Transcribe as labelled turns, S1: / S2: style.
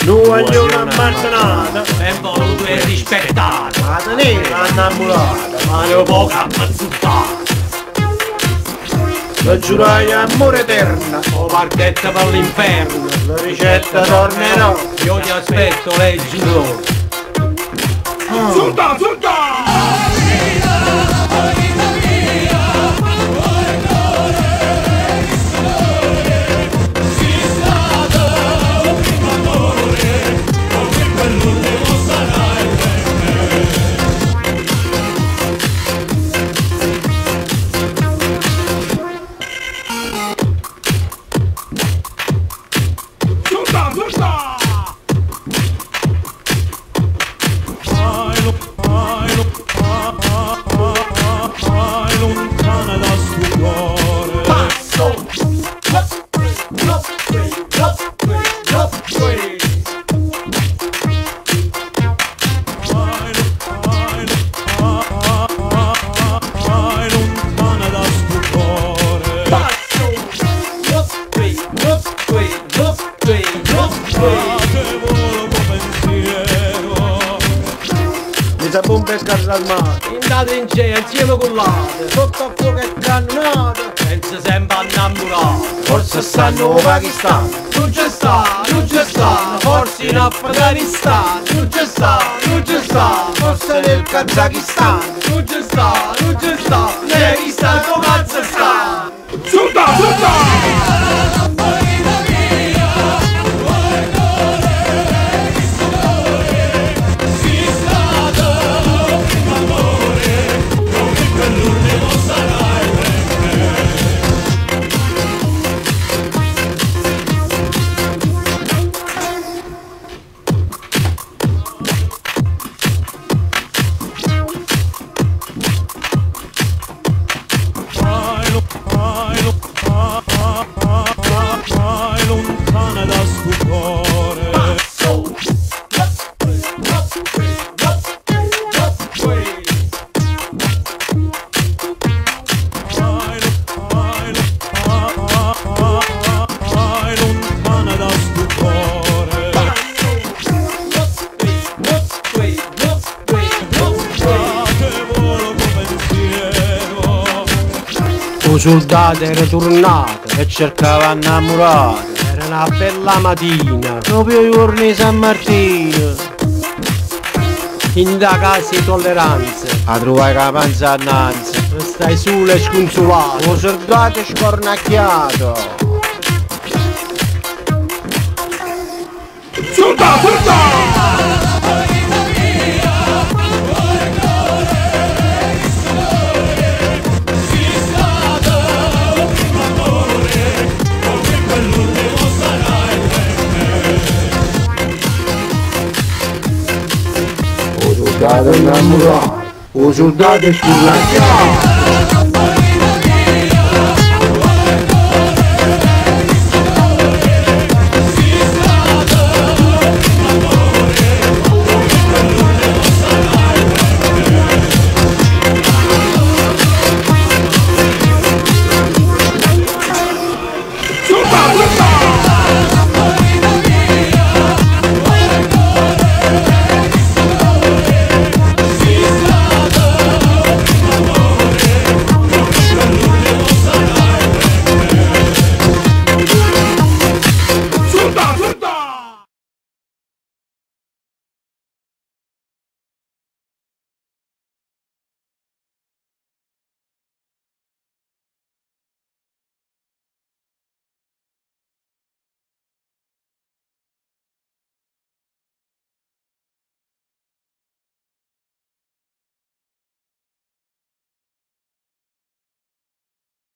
S1: Non voglio una marcianata
S2: e voluto e rispettato.
S1: la tenera innamorata,
S2: Ma ne ho poca ammazzutata.
S1: la giurai amore eterna,
S2: O parchetta per l'inferno.
S1: la ricetta tornerò.
S2: Io ti aspetto, lei giurò.
S1: Sulta, sulta! Mi sa bomba e scarsa al mare,
S2: Andate in cielo, al cielo collate.
S1: sotto a fuoco e cannonate,
S2: Pensa sempre innamorato.
S1: forse stanno in Pakistan.
S2: Non c'è sta, forse in Afghanistan. Non c'è sta,
S1: Forse nel Kazakistan.
S2: non c'è sta, lei sta come cazzo sta.
S1: Sulta, sulta!
S2: Un soldato era tornato e cercava innamorata. Era una bella mattina, proprio i giorni di San Martino. In da casa di tolleranza, a trovare la panza annanzi. Stai solo e sconsolato.
S1: Un soldato scornacchiato. Sulta, sulta! Un soldato innamorato, un soldato scornacchiato.